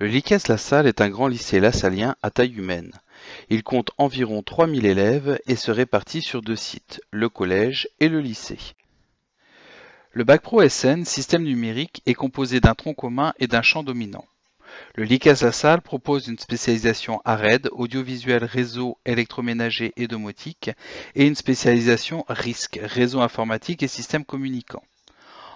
Le Lycée-La-Salle est un grand lycée lassalien à taille humaine. Il compte environ 3000 élèves et se répartit sur deux sites, le collège et le lycée. Le bac pro SN, système numérique, est composé d'un tronc commun et d'un champ dominant. Le Lycée-La-Salle propose une spécialisation ARED, audiovisuel, réseau, électroménager et domotique, et une spécialisation RISC, réseau informatique et systèmes communicants.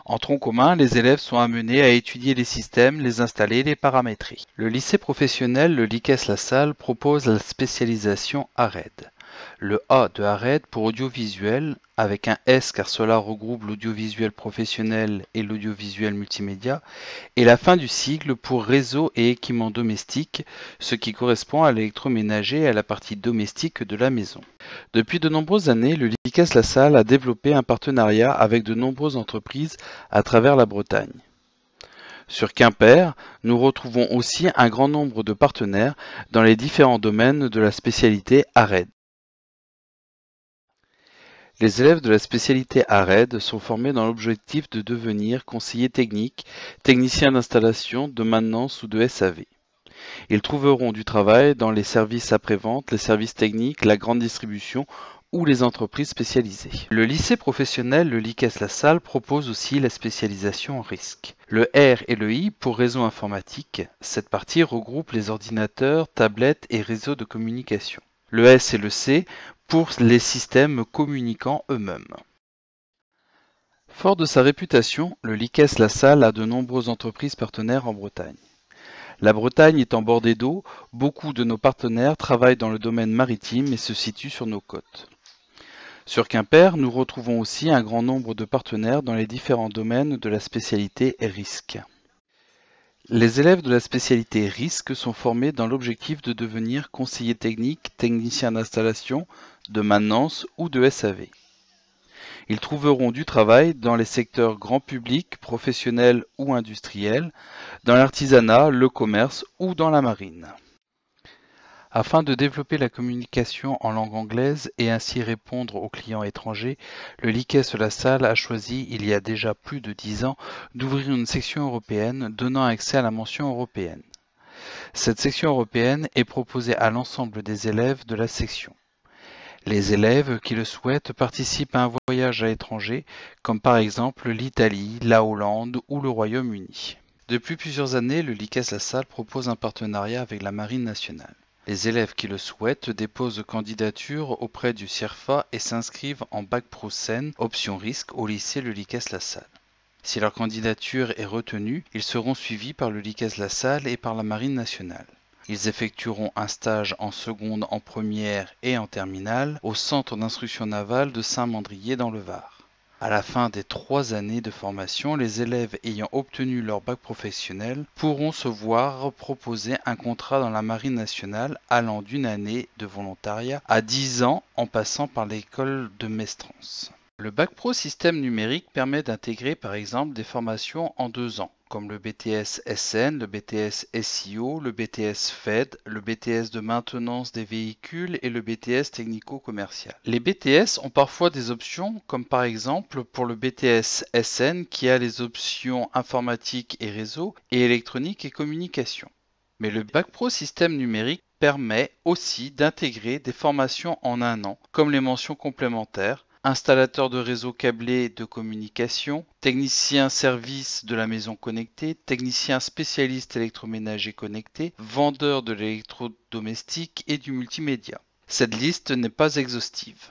En tronc commun, les élèves sont amenés à étudier les systèmes, les installer et les paramétrer. Le lycée professionnel, le Lycée-La-Salle, propose la spécialisation ARED. Le A de ARED pour audiovisuel, avec un S car cela regroupe l'audiovisuel professionnel et l'audiovisuel multimédia, et la fin du sigle pour réseau et équipements domestiques, ce qui correspond à l'électroménager et à la partie domestique de la maison. Depuis de nombreuses années, le Lycée-La-Salle a développé un partenariat avec de nombreuses entreprises à travers la Bretagne. Sur Quimper, nous retrouvons aussi un grand nombre de partenaires dans les différents domaines de la spécialité ARED. Les élèves de la spécialité ARED sont formés dans l'objectif de devenir conseillers techniques, techniciens d'installation, de maintenance ou de SAV. Ils trouveront du travail dans les services après-vente, les services techniques, la grande distribution ou les entreprises spécialisées. Le lycée professionnel, le Lycée-La-Salle, propose aussi la spécialisation en risque. Le R et le I pour réseau informatique, cette partie regroupe les ordinateurs, tablettes et réseaux de communication. Le S et le C pour les systèmes communicants eux-mêmes. Fort de sa réputation, le Lycée-La-Salle a de nombreuses entreprises partenaires en Bretagne. La Bretagne étant bordée d'eau, beaucoup de nos partenaires travaillent dans le domaine maritime et se situent sur nos côtes. Sur Quimper, nous retrouvons aussi un grand nombre de partenaires dans les différents domaines de la spécialité risque. Les élèves de la spécialité risque sont formés dans l'objectif de devenir conseiller technique, technicien d'installation, de maintenance ou de SAV. Ils trouveront du travail dans les secteurs grand public, professionnel ou industriel, dans l'artisanat, le commerce ou dans la marine. Afin de développer la communication en langue anglaise et ainsi répondre aux clients étrangers, le Lycée-La-Salle a choisi, il y a déjà plus de 10 ans, d'ouvrir une section européenne donnant accès à la mention européenne. Cette section européenne est proposée à l'ensemble des élèves de la section. Les élèves qui le souhaitent participent à un voyage à l'étranger, comme par exemple l'Italie, la Hollande ou le Royaume-Uni. Depuis plusieurs années, le Lycée-La-Salle propose un partenariat avec la Marine nationale. Les élèves qui le souhaitent déposent candidature auprès du CIRFA et s'inscrivent en bac pro SEN, option risque, au lycée le Lycée-La-Salle. Si leur candidature est retenue, ils seront suivis par le Lycée-La-Salle et par la Marine nationale. Ils effectueront un stage en seconde, en première et en terminale au centre d'instruction navale de Saint-Mandrier dans le Var. À la fin des 3 années de formation, les élèves ayant obtenu leur bac professionnel pourront se voir proposer un contrat dans la Marine nationale allant d'une année de volontariat à 10 ans en passant par l'école de Mestrance. Le bac pro système numérique permet d'intégrer par exemple des formations en 2 ans, comme le BTS SN, le BTS SIO, le BTS FED, le BTS de maintenance des véhicules et le BTS technico-commercial. Les BTS ont parfois des options, comme par exemple pour le BTS SN qui a les options informatique et réseau et électronique et communication. Mais le bac pro système numérique permet aussi d'intégrer des formations en 1 an, comme les mentions complémentaires, installateur de réseaux câblés de communication, technicien service de la maison connectée, technicien spécialiste électroménager connecté, vendeur de l'électrodomestique et du multimédia. Cette liste n'est pas exhaustive.